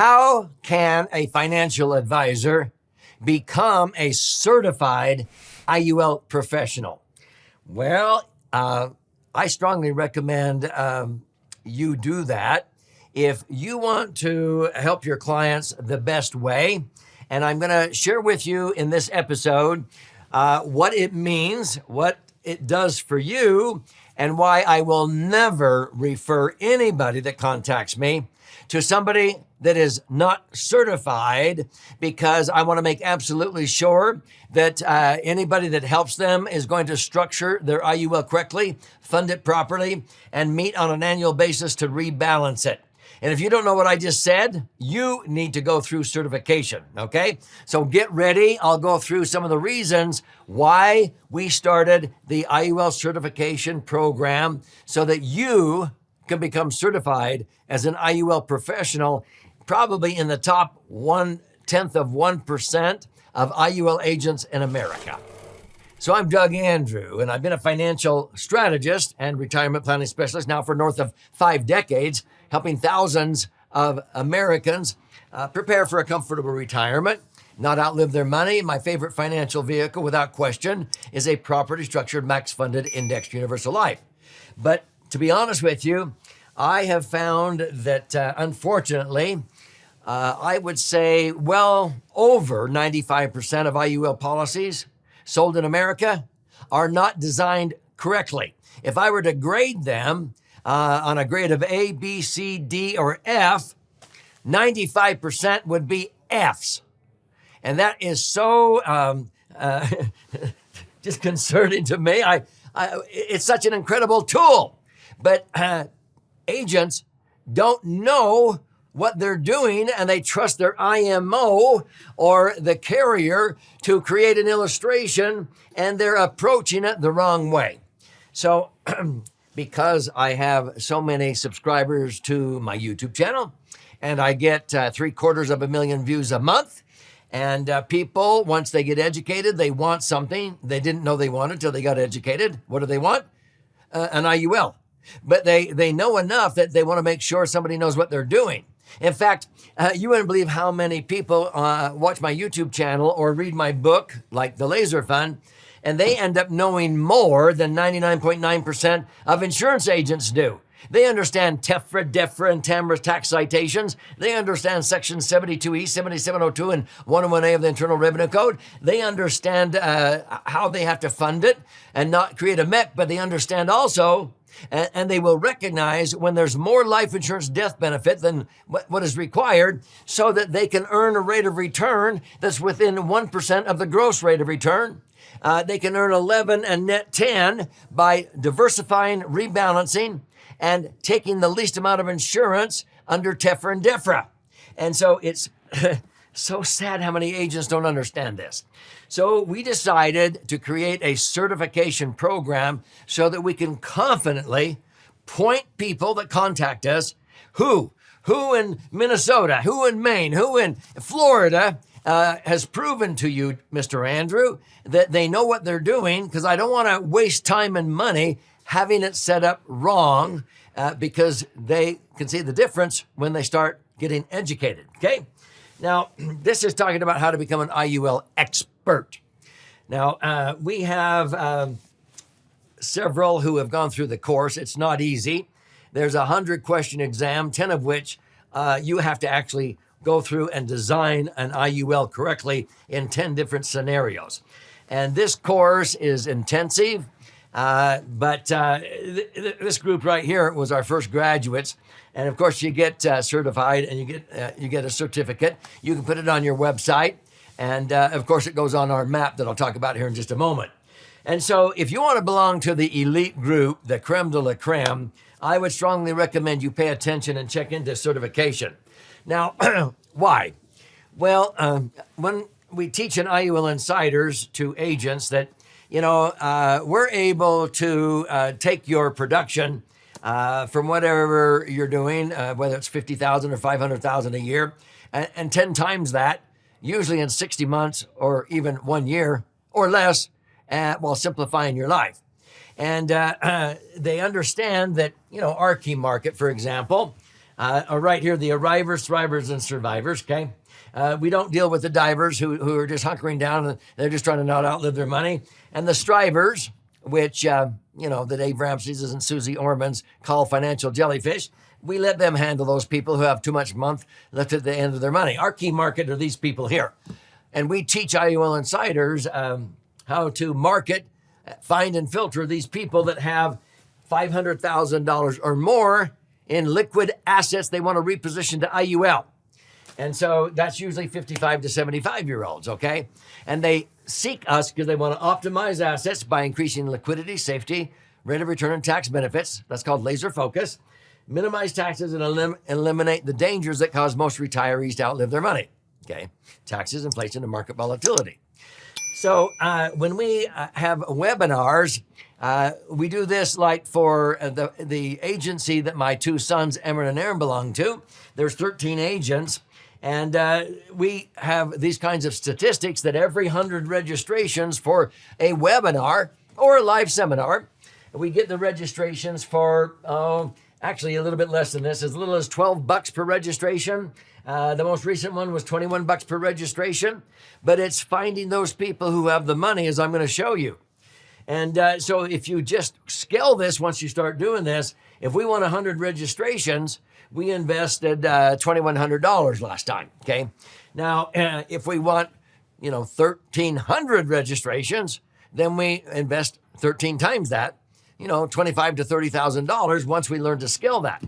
How can a financial advisor become a certified IUL professional? Well, I strongly recommend you do that if you want to help your clients the best way. And I'm going to share with you in this episode what it means, what it does for you, and why I will never refer anybody that contacts me to somebody that is not certified, because I want to make absolutely sure that anybody that helps them is going to structure their IUL correctly, fund it properly, and meet on an annual basis to rebalance it. And if you don't know what I just said, you need to go through certification, okay? So get ready. I'll go through some of the reasons why we started the IUL certification program so that you can become certified as an IUL professional, probably in the top 0.1% of IUL agents in America. So I'm Doug Andrew, and I've been a financial strategist and retirement planning specialist now for north of 5 decades, helping thousands of Americans prepare for a comfortable retirement, not outlive their money. My favorite financial vehicle, without question, is a properly structured, max-funded, indexed universal life. But to be honest with you, I have found that, unfortunately, I would say well over 95% of IUL policies sold in America are not designed correctly. If I were to grade them on a grade of A, B, C, D, or F, 95% would be Fs. And that is so disconcerting to me. It's such an incredible tool. But agents don't know what they're doing, and they trust their IMO or the carrier to create an illustration, and they're approaching it the wrong way. So because I have so many subscribers to my YouTube channel, and I get 750,000 views a month, and people, once they get educated, they want something they didn't know they wanted till they got educated. What do they want? An IUL. But they know enough that they want to make sure somebody knows what they're doing. In fact, you wouldn't believe how many people watch my YouTube channel or read my book, like the L.A.S.E.R Fund, and they end up knowing more than 99.9% of insurance agents do. They understand TEFRA, DEFRA, and TAMRA tax citations. They understand Section 72E, 7702, and 101A of the Internal Revenue Code. They understand how they have to fund it and not create a MEC, but they understand also, and they will recognize when there's more life insurance death benefit than what is required, so that they can earn a rate of return that's within 1% of the gross rate of return. They can earn 11 and net 10 by diversifying, rebalancing, and taking the least amount of insurance under TEFRA and DEFRA. And so it's so sad how many agents don't understand this. So we decided to create a certification program so that we can confidently point people that contact us, who in Minnesota, who in Maine, who in Florida, has proven to you, Mr. Andrew, that they know what they're doing, because I don't want to waste time and money having it set up wrong, because they can see the difference when they start getting educated, okay? Now, this is talking about how to become an IUL expert. Now, we have several who have gone through the course. It's not easy. There's a 100-question exam, 10 of which you have to actually go through and design an IUL correctly in 10 different scenarios. And this course is intensive, but this group right here was our first graduates. And of course, you get certified, and you get a certificate. You can put it on your website. And of course, it goes on our map that I'll talk about here in just a moment. And so if you want to belong to the elite group, the creme de la creme, I would strongly recommend you pay attention and check into certification. Now, why? Well, when we teach in IUL Insiders to agents that, we're able to take your production from whatever you're doing, whether it's $50,000 or $500,000 a year, and 10 times that, usually in 60 months or even 1 year or less, while simplifying your life. And they understand that, our key market, for example, are right here, the arrivers, thrivers, and survivors, okay? We don't deal with the divers who are just hunkering down and they're just trying to not outlive their money. And the strivers, which, the Dave Ramsey's and Susie Orman's call financial jellyfish, we let them handle those people who have too much month left at the end of their money. Our key market are these people here. And we teach IUL insiders how to market, find, and filter these people that have $500,000 or more in liquid assets they want to reposition to IUL. And so that's usually 55 to 75-year-olds, okay? And they seek us because they want to optimize assets by increasing liquidity, safety, rate of return, and tax benefits. That's called laser focus. Minimize taxes and eliminate the dangers that cause most retirees to outlive their money, okay? Taxes, inflation, and market volatility. So when we have webinars, we do this like for the agency that my two sons, Emmer and Aaron, belong to. There's 13 agents. And we have these kinds of statistics that every 100 registrations for a webinar or a live seminar, we get the registrations for, actually a little bit less than this, as little as $12 per registration. The most recent one was $21 per registration. But it's finding those people who have the money, as I'm going to show you. And so if you just scale this once you start doing this, if we want 100 registrations, we invested $2,100 last time, okay? Now, if we want, 1,300 registrations, then we invest 13 times that, $25,000 to $30,000 once we learn to scale that.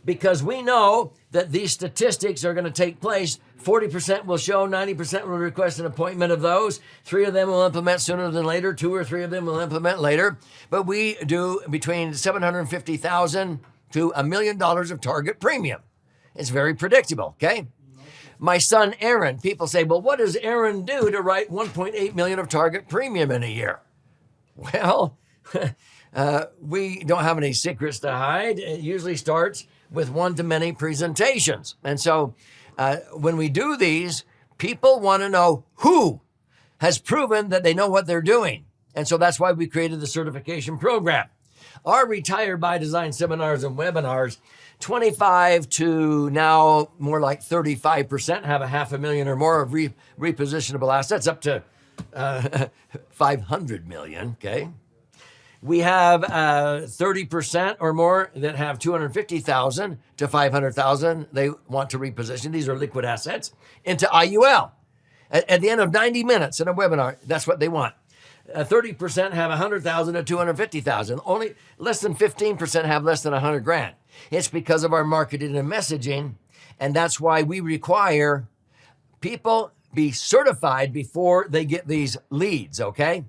Because we know that these statistics are going to take place. 40% will show, 90% will request an appointment of those. 3 of them will implement sooner than later. 2 or 3 of them will implement later. But we do between $750,000 to $1 million of target premium. It's very predictable, okay? My son, Aaron, people say, well, what does Aaron do to write $1.8 million of target premium in a year? Well, we don't have any secrets to hide. It usually starts with one-to-many presentations. And so when we do these, people want to know who has proven that they know what they're doing. And so that's why we created the certification program. Our Retire by Design seminars and webinars, 25 to now more like 35% have a $500,000 or more of repositionable assets, up to 500 million, okay? We have 30% or more that have 250,000 to 500,000 they want to reposition. These are liquid assets into IUL. At the end of 90 minutes in a webinar, that's what they want. 30% have 100,000 to 250,000. Only less than 15% have less than 100 grand. It's because of our marketing and messaging, and that's why we require people be certified before they get these leads, okay?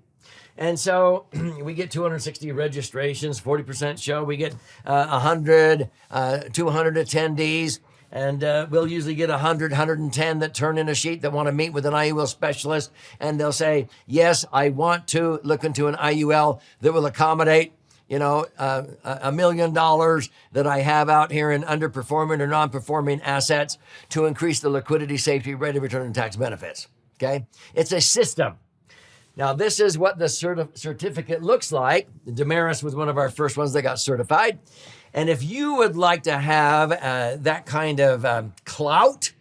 And so we get 260 registrations, 40% show. We get 100, 200 attendees. And we'll usually get 100, 110 that turn in a sheet that want to meet with an IUL specialist. And they'll say, yes, I want to look into an IUL that will accommodate, $1 million that I have out here in underperforming or non-performing assets to increase the liquidity, safety, rate of return, and tax benefits. Okay? It's a system. Now, this is what the certificate looks like. Damaris was one of our first ones that got certified. And if you would like to have that kind of clout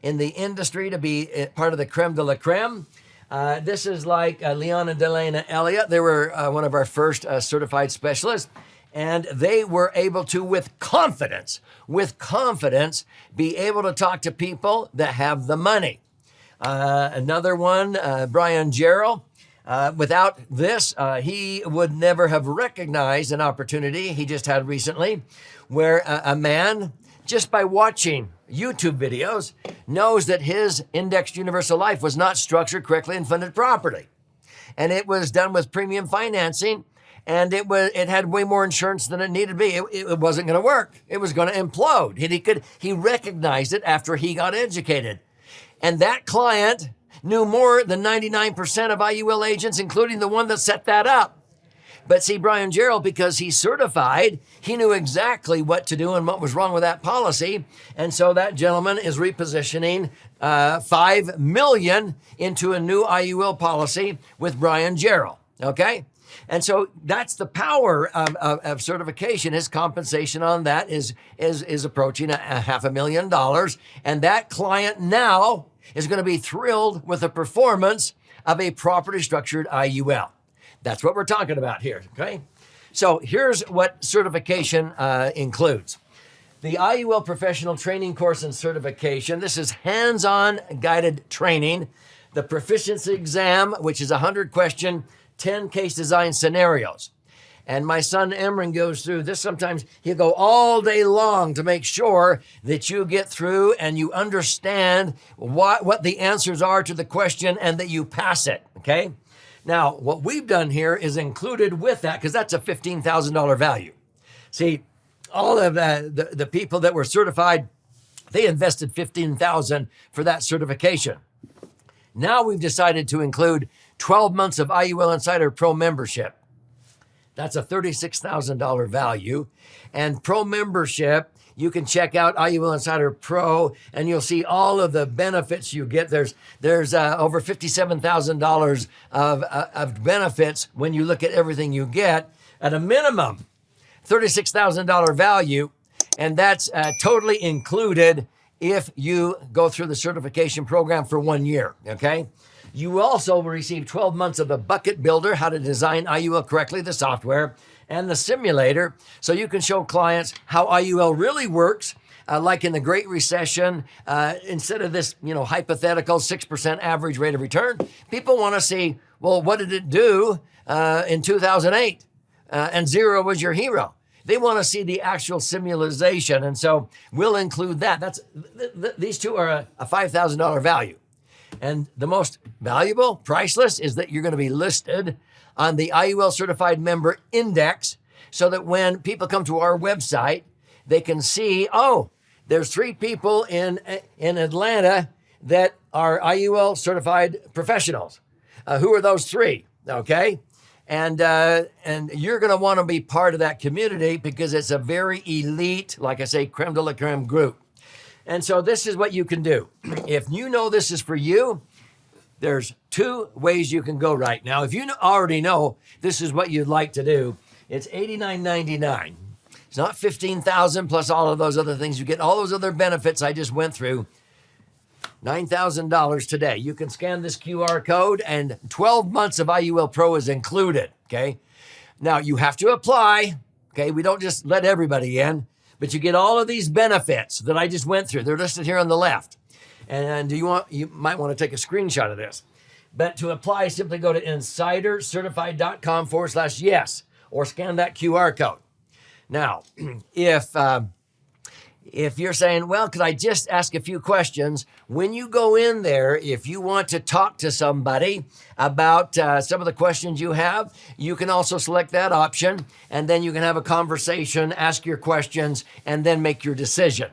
in the industry to be part of the creme de la creme, this is like Leon and Delana Elliott. They were one of our first certified specialists. And they were able to, with confidence, be able to talk to people that have the money. Another one, Brian Jarrell. Without this, he would never have recognized an opportunity he just had recently where a man, just by watching YouTube videos, knows that his indexed universal life was not structured correctly and funded properly. And it was done with premium financing, and it had way more insurance than it needed to be. It wasn't going to work. It was going to implode. He recognized it after he got educated. And that client knew more than 99% of IUL agents, including the one that set that up. But see, Brian Jarrell, because he's certified, he knew exactly what to do and what was wrong with that policy. And so that gentleman is repositioning $5 million into a new IUL policy with Brian Jarrell. Okay? And so that's the power of certification. His compensation on that is approaching $500,000. And that client now is going to be thrilled with the performance of a properly structured IUL. That's what we're talking about here, okay? So here's what certification includes. The IUL Professional Training Course and Certification. This is hands-on guided training. The proficiency exam, which is 100-question, 10 case design scenarios. And my son Emran goes through this. Sometimes he'll go all day long to make sure that you get through and you understand what the answers are to the question and that you pass it, okay? Now, what we've done here is included with that, because that's a $15,000 value. See, all of the people that were certified, they invested $15,000 for that certification. Now we've decided to include 12 months of IUL Insider Pro membership. That's a $36,000 value. And Pro membership, you can check out IUL Insider Pro and you'll see all of the benefits you get. There's over $57,000 of benefits when you look at everything you get. At a minimum, $36,000 value, and that's totally included if you go through the certification program for 1 year, okay? You also will receive 12 months of the Bucket Builder, how to design IUL correctly, the software, and the simulator, so you can show clients how IUL really works, like in the Great Recession. Instead of this, hypothetical 6% average rate of return, people want to see, well, what did it do in 2008? And zero was your hero. They want to see the actual simulation, and so we'll include that. These two are a $5,000 value. And the most valuable, priceless, is that you're going to be listed on the IUL Certified Member Index, so that when people come to our website, they can see, oh, there's 3 people in Atlanta that are IUL certified professionals. Who are those 3? Okay. And you're going to want to be part of that community because it's a very elite, like I say, creme de la creme group. And so this is what you can do. If you know this is for you, there's 2 ways you can go right now. If you already know this is what you'd like to do, it's $89.99. It's not $15,000 plus all of those other things. You get all those other benefits I just went through. $9,000 today. You can scan this QR code and 12 months of IUL Pro is included, okay? Now, you have to apply, okay? We don't just let everybody in, but you get all of these benefits that I just went through. They're listed here on the left. And you might want to take a screenshot of this. But to apply, simply go to insidercertified.com/yes or scan that QR code. Now, if you're saying, well, could I just ask a few questions? When you go in there, if you want to talk to somebody about some of the questions you have, you can also select that option, and then you can have a conversation, ask your questions, and then make your decision.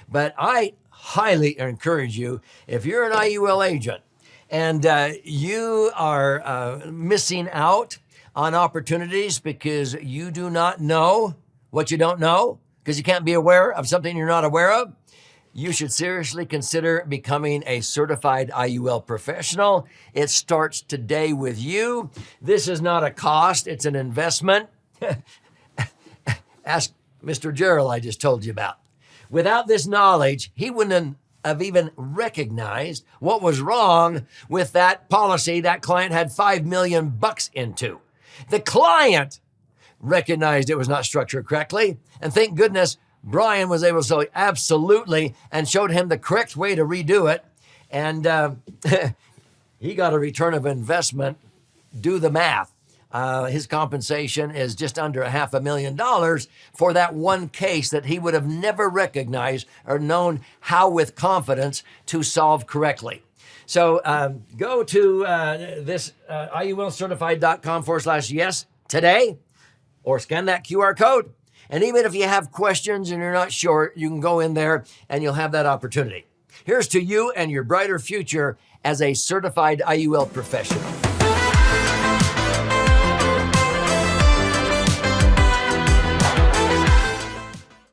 But I highly encourage you, if you're an IUL agent and you are missing out on opportunities because you do not know what you don't know, because you can't be aware of something you're not aware of, you should seriously consider becoming a certified IUL professional. It starts today with you. This is not a cost, it's an investment. Ask Mr. Gerald I just told you about. Without this knowledge, he wouldn't have even recognized what was wrong with that policy that client had $5 million into. The client recognized it was not structured correctly. And thank goodness Brian was able to say absolutely and showed him the correct way to redo it. And he got a return of investment. Do the math. His compensation is just under $500,000 for that one case that he would have never recognized or known how with confidence to solve correctly. So go to this IULcertified.com/yes today, or scan that QR code. And even if you have questions and you're not sure, you can go in there and you'll have that opportunity. Here's to you and your brighter future as a certified IUL professional.